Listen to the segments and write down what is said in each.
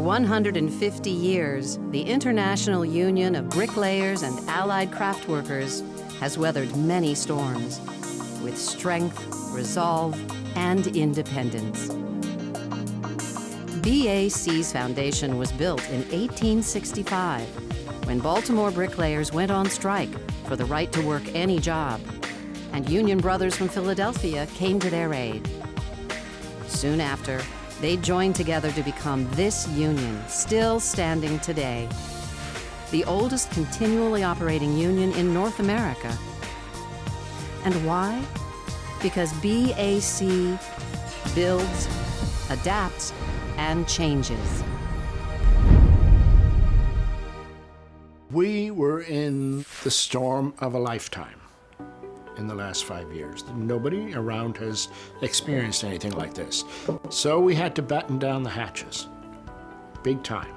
150 years, the International Union of Bricklayers and Allied Craftworkers has weathered many storms with strength, resolve, and independence. BAC's foundation was built in 1865 when Baltimore bricklayers went on strike for the right to work any job, and Union brothers from Philadelphia came to their aid. Soon after, they joined together to become this union, still standing today, the oldest continually operating union in North America. And why? Because BAC builds, adapts, and changes. We were in the storm of a lifetime in the last 5 years. Nobody around has experienced anything like this. So we had to batten down the hatches, big time.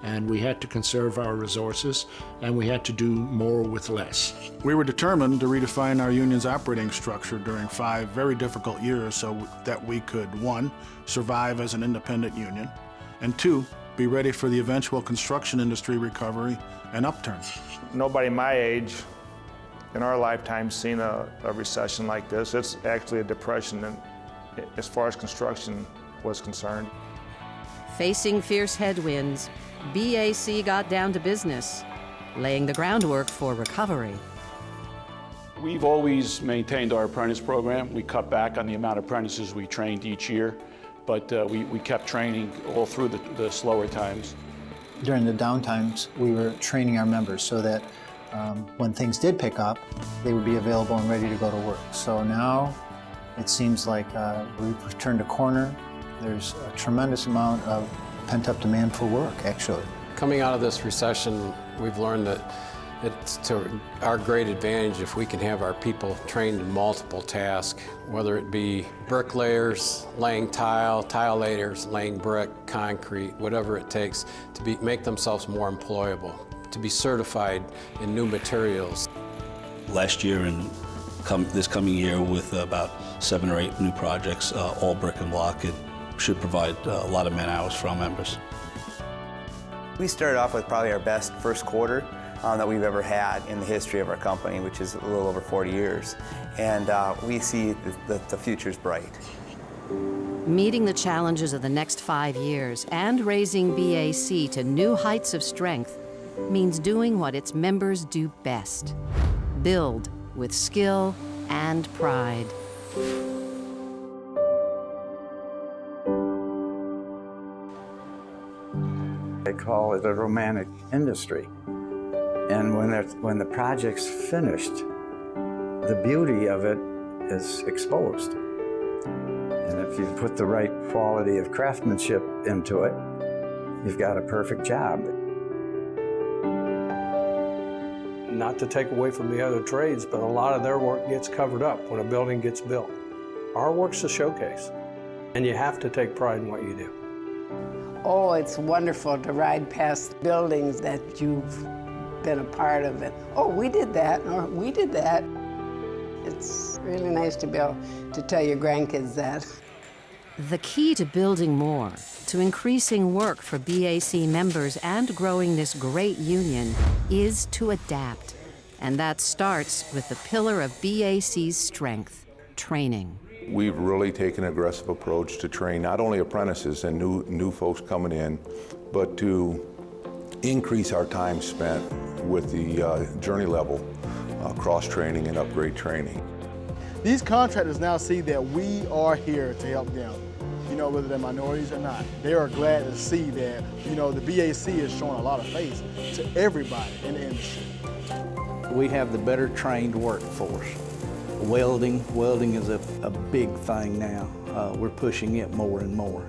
And we had to conserve our resources, and we had to do more with less. We were determined to redefine our union's operating structure during 5 very difficult years so that we could, 1, survive as an independent union, and 2, be ready for the eventual construction industry recovery and upturn. Nobody my age in our lifetime seen a recession like this. It's actually a depression as far as construction was concerned. Facing fierce headwinds, BAC got down to business, laying the groundwork for recovery. We've always maintained our apprentice program. We cut back on the amount of apprentices we trained each year, but we kept training all through the slower times. During the downtimes, we were training our members so that when things did pick up, they would be available and ready to go to work. So now it seems like we've turned a corner. There's a tremendous amount of pent-up demand for work, actually. Coming out of this recession, we've learned that it's to our great advantage if we can have our people trained in multiple tasks, whether it be bricklayers, laying tile, tile layers, laying brick, concrete, whatever it takes to make themselves more employable, to be certified in new materials. Last year and this coming year with about 7 or 8 new projects, all brick and block, it should provide a lot of man hours for our members. We started off with probably our best first quarter that we've ever had in the history of our company, which is a little over 40 years. And we see that the future's bright. Meeting the challenges of the next 5 years and raising BAC to new heights of strength means doing what its members do best: build with skill and pride. They call it a romantic industry. And when the project's finished, the beauty of it is exposed. And if you put the right quality of craftsmanship into it, you've got a perfect job. Not to take away from the other trades, but a lot of their work gets covered up when a building gets built. Our work's a showcase, and you have to take pride in what you do. Oh, it's wonderful to ride past buildings that you've been a part of it. Oh, we did that, or we did that. It's really nice to be able to tell your grandkids that. The key to building more, to increasing work for BAC members and growing this great union is to adapt. And that starts with the pillar of BAC's strength, training. We've really taken an aggressive approach to train not only apprentices and new folks coming in, but to increase our time spent with the journey level cross-training and upgrade training. These contractors now see that we are here to help them, whether they're minorities or not. They are glad to see that, the BAC is showing a lot of faith to everybody in the industry. We have the better trained workforce. Welding is a big thing now. We're pushing it more and more.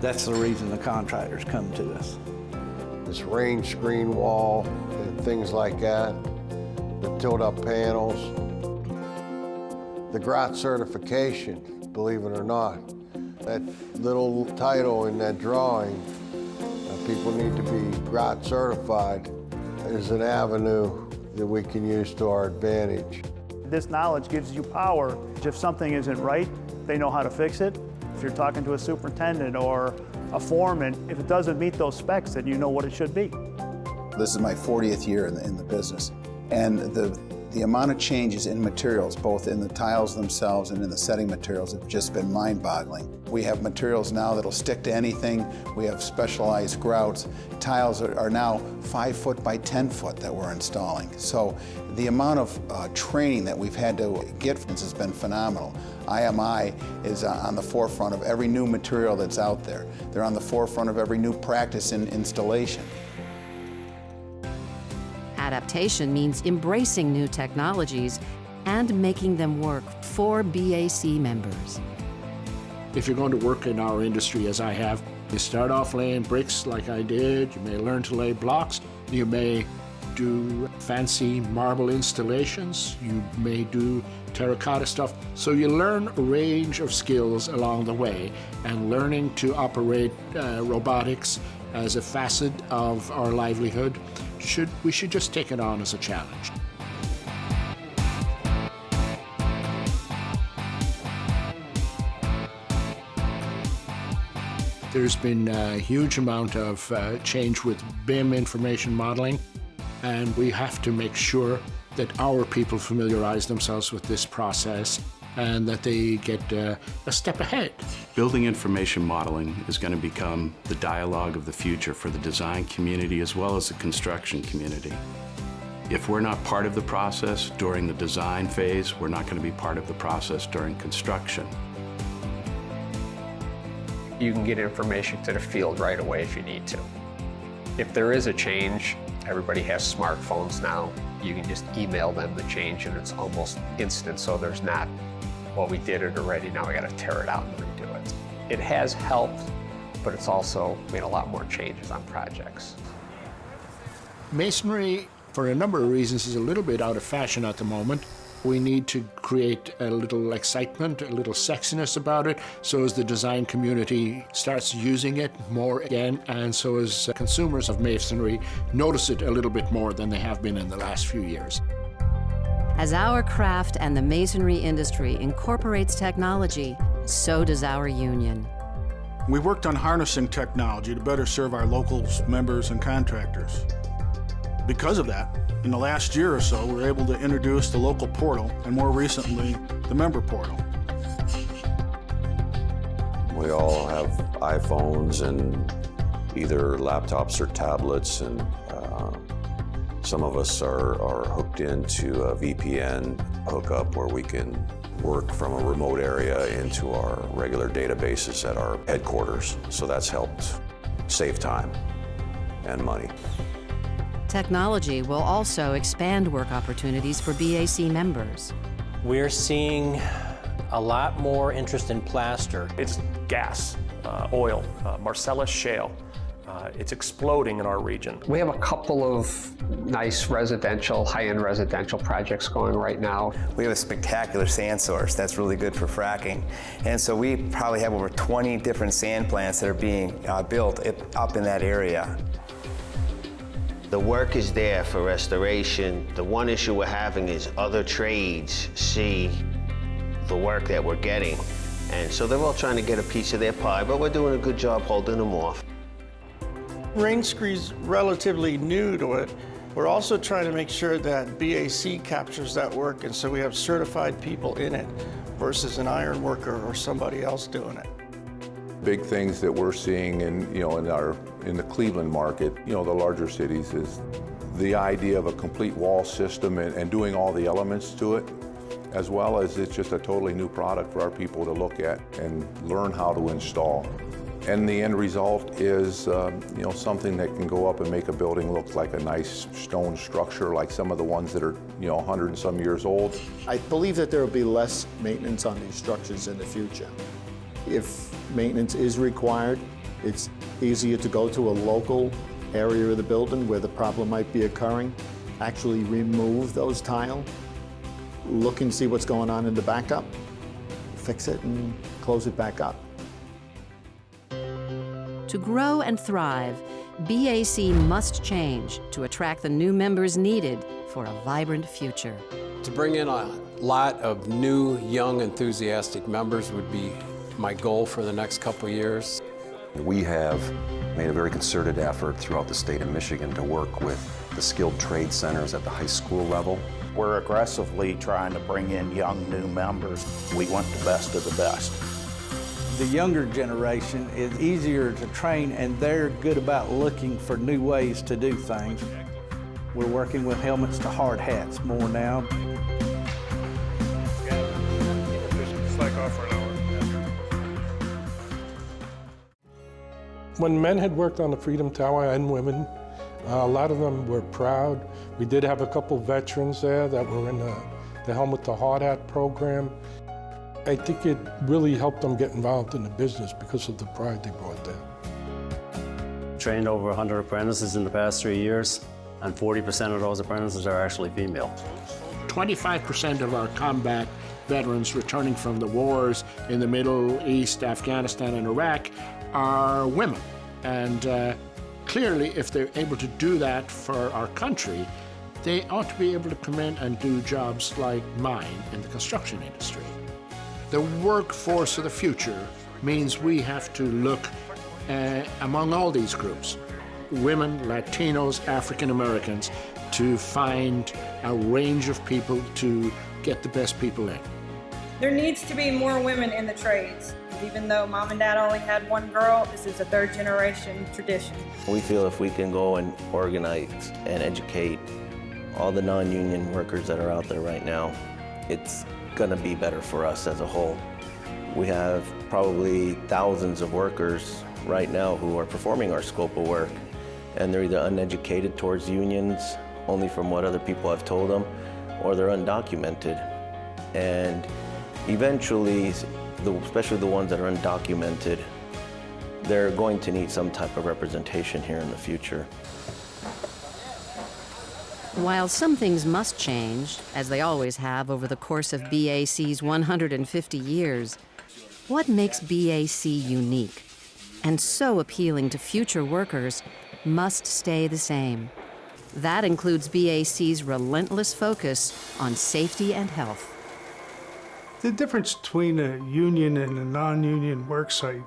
That's the reason the contractors come to us. This range screen wall and things like that, the tilt-up panels, the GROT certification, believe it or not. That little title in that drawing, people need to be GROT certified, is an avenue that we can use to our advantage. This knowledge gives you power. If something isn't right, they know how to fix it. If you're talking to a superintendent or a form, and if it doesn't meet those specs, then you know what it should be. This is my 40th year in the business, and the amount of changes in materials, both in the tiles themselves and in the setting materials, have just been mind-boggling. We have materials now that'll stick to anything. We have specialized grouts. Tiles are now 5 foot by 10 foot that we're installing. So the amount of training that we've had to get from this has been phenomenal. IMI is on the forefront of every new material that's out there. They're on the forefront of every new practice in installation. Adaptation means embracing new technologies and making them work for BAC members. If you're going to work in our industry, as I have, you start off laying bricks like I did. You may learn to lay blocks. You may do fancy marble installations. You may do terracotta stuff. So you learn a range of skills along the way, and learning to operate robotics as a facet of our livelihood, we should just take it on as a challenge. There's been a huge amount of change with BIM information modeling, and we have to make sure that our people familiarize themselves with this process and that they get a step ahead. Building information modeling is going to become the dialogue of the future for the design community as well as the construction community. If we're not part of the process during the design phase, we're not going to be part of the process during construction. You can get information to the field right away if you need to. If there is a change, everybody has smartphones now. You can just email them the change and it's almost instant, so there's not, well, we did it already, now we got to tear it out and redo it. It has helped, but it's also made a lot more changes on projects. Masonry, for a number of reasons, is a little bit out of fashion at the moment. We need to create a little excitement, a little sexiness about it, so as the design community starts using it more again, and so as consumers of masonry notice it a little bit more than they have been in the last few years. As our craft and the masonry industry incorporates technology, so does our union. We worked on harnessing technology to better serve our local members and contractors. Because of that, in the last year or so, we were able to introduce the local portal and more recently, the member portal. We all have iPhones and either laptops or tablets, and some of us are hooked into a VPN hookup where we can work from a remote area into our regular databases at our headquarters. So that's helped save time and money. Technology will also expand work opportunities for BAC members. We're seeing a lot more interest in plaster. It's gas, oil, Marcellus shale. It's exploding in our region. We have a couple of nice residential, high-end residential projects going right now. We have a spectacular sand source that's really good for fracking. And so we probably have over 20 different sand plants that are being built up in that area. The work is there for restoration. The one issue we're having is other trades see the work that we're getting. And so they're all trying to get a piece of their pie, but we're doing a good job holding them off. Rainscree's relatively new to it. We're also trying to make sure that BAC captures that work, and so we have certified people in it versus an iron worker or somebody else doing it. Big things that we're seeing in the Cleveland market, the larger cities, is the idea of a complete wall system and doing all the elements to it, as well as it's just a totally new product for our people to look at and learn how to install. And the end result is, something that can go up and make a building look like a nice stone structure, like some of the ones that are, 100 and some years old. I believe that there will be less maintenance on these structures in the future. If maintenance is required, it's easier to go to a local area of the building where the problem might be occurring, actually remove those tile, look and see what's going on in the backup, fix it and close it back up. To grow and thrive, BAC must change to attract the new members needed for a vibrant future. To bring in a lot of new, young, enthusiastic members would be my goal for the next couple of years. We have made a very concerted effort throughout the state of Michigan to work with the skilled trade centers at the high school level. We're aggressively trying to bring in young new members. We want the best of the best. The younger generation is easier to train, and they're good about looking for new ways to do things. We're working with helmets to hard hats more now. When men had worked on the Freedom Tower and women, a lot of them were proud. We did have a couple veterans there that were in the Helmet to Hard Hat program. I think it really helped them get involved in the business because of the pride they brought there. Trained over 100 apprentices in the past 3 years, and 40% of those apprentices are actually female. 25% of our combat veterans returning from the wars in the Middle East, Afghanistan, and Iraq are women. And clearly, if they're able to do that for our country, they ought to be able to come in and do jobs like mine in the construction industry. The workforce of the future means we have to look among all these groups, women, Latinos, African Americans, to find a range of people to get the best people in. There needs to be more women in the trades. Even though Mom and Dad only had one girl, this is a third-generation tradition. We feel if we can go and organize and educate all the non-union workers that are out there right now, it's gonna be better for us as a whole. We have probably thousands of workers right now who are performing our scope of work, and they're either uneducated towards unions, only from what other people have told them, or they're undocumented. And eventually, especially the ones that are undocumented, they're going to need some type of representation here in the future. While some things must change, as they always have over the course of BAC's 150 years, what makes BAC unique and so appealing to future workers must stay the same. That includes BAC's relentless focus on safety and health. The difference between a union and a non-union worksite,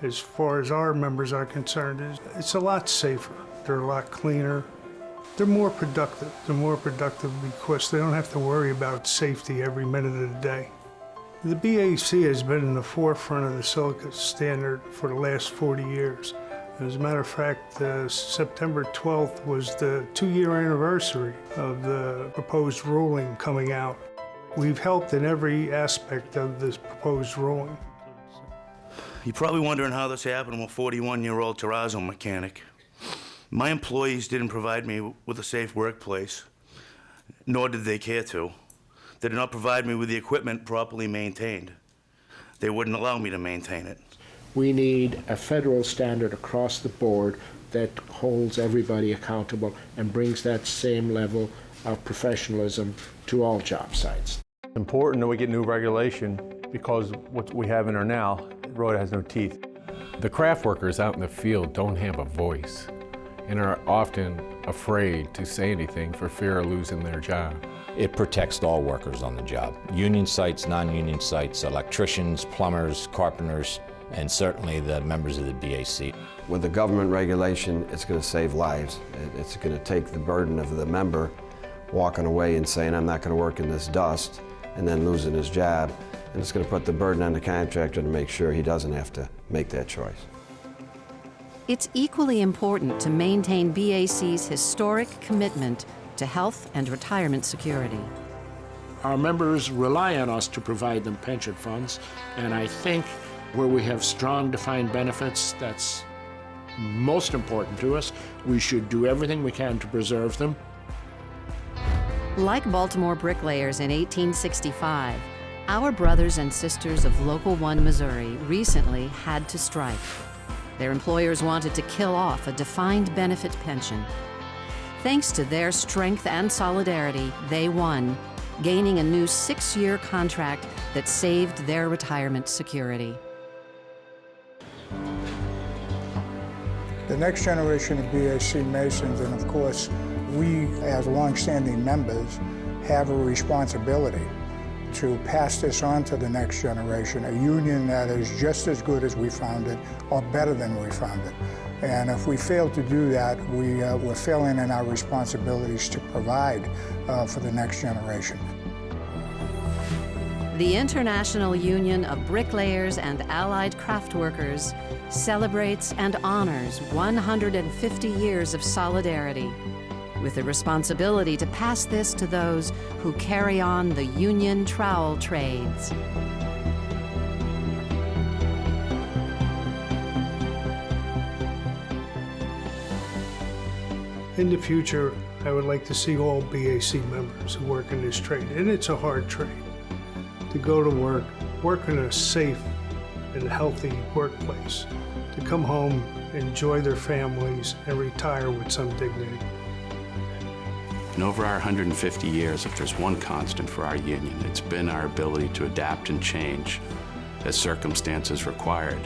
as far as our members are concerned, is it's a lot safer. They're a lot cleaner. They're more productive. They're more productive because they don't have to worry about safety every minute of the day. The BAC has been in the forefront of the silica standard for the last 40 years. As a matter of fact, September 12th was the 2-year anniversary of the proposed ruling coming out. We've helped in every aspect of this proposed ruling. You're probably wondering how this happened. I'm a 41-year-old terrazzo mechanic. My employees didn't provide me with a safe workplace, nor did they care to. They did not provide me with the equipment properly maintained. They wouldn't allow me to maintain it. We need a federal standard across the board that holds everybody accountable and brings that same level of professionalism to all job sites. It's important that we get new regulation because what we have in there now really has no teeth. The craft workers out in the field don't have a voice and are often afraid to say anything for fear of losing their job. It protects all workers on the job. Union sites, non-union sites, electricians, plumbers, carpenters, and certainly the members of the BAC. With the government regulation, it's going to save lives. It's going to take the burden of the member walking away and saying, I'm not going to work in this dust, and then losing his job. And it's going to put the burden on the contractor to make sure he doesn't have to make that choice. It's equally important to maintain BAC's historic commitment to health and retirement security. Our members rely on us to provide them pension funds, and I think where we have strong defined benefits, that's most important to us. We should do everything we can to preserve them. Like Baltimore bricklayers in 1865, our brothers and sisters of Local 1 Missouri recently had to strike. Their employers wanted to kill off a defined benefit pension. Thanks to their strength and solidarity, they won, gaining a new 6-year contract that saved their retirement security. The next generation of BAC Masons, and of course, we as longstanding members have a responsibility to pass this on to the next generation, a union that is just as good as we found it or better than we found it. And if we fail to do that, we're failing in our responsibilities to provide for the next generation. The International Union of Bricklayers and Allied Craft Workers celebrates and honors 150 years of solidarity, with the responsibility to pass this to those who carry on the union trowel trades. In the future, I would like to see all BAC members who work in this trade, and it's a hard trade, to go to work in a safe and healthy workplace, to come home, enjoy their families, and retire with some dignity. In over our 150 years, if there's one constant for our union, it's been our ability to adapt and change as circumstances required.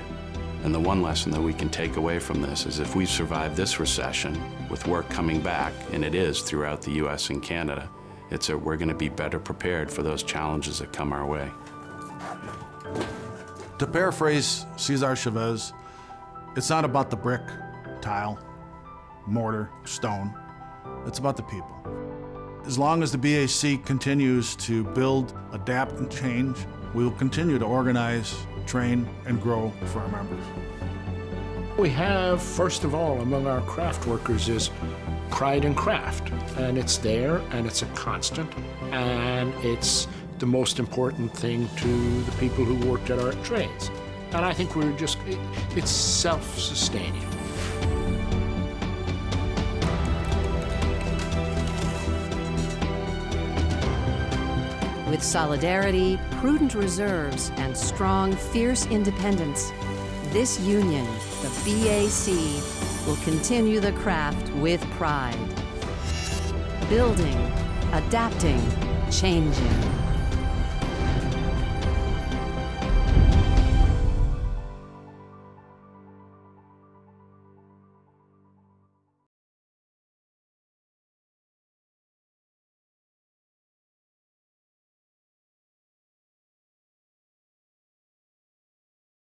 And the one lesson that we can take away from this is if we survive this recession with work coming back, and it is throughout the US and Canada, we're going to be better prepared for those challenges that come our way. To paraphrase Cesar Chavez, it's not about the brick, tile, mortar, stone. It's about the people. As long as the BAC continues to build, adapt, and change, we will continue to organize, train, and grow for our members. We have, first of all, among our craft workers is pride in craft. And it's there, and it's a constant, and it's the most important thing to the people who worked at our trades. And I think it's self-sustaining. With solidarity, prudent reserves, and strong, fierce independence, this union, the BAC, will continue the craft with pride. Building, adapting, changing.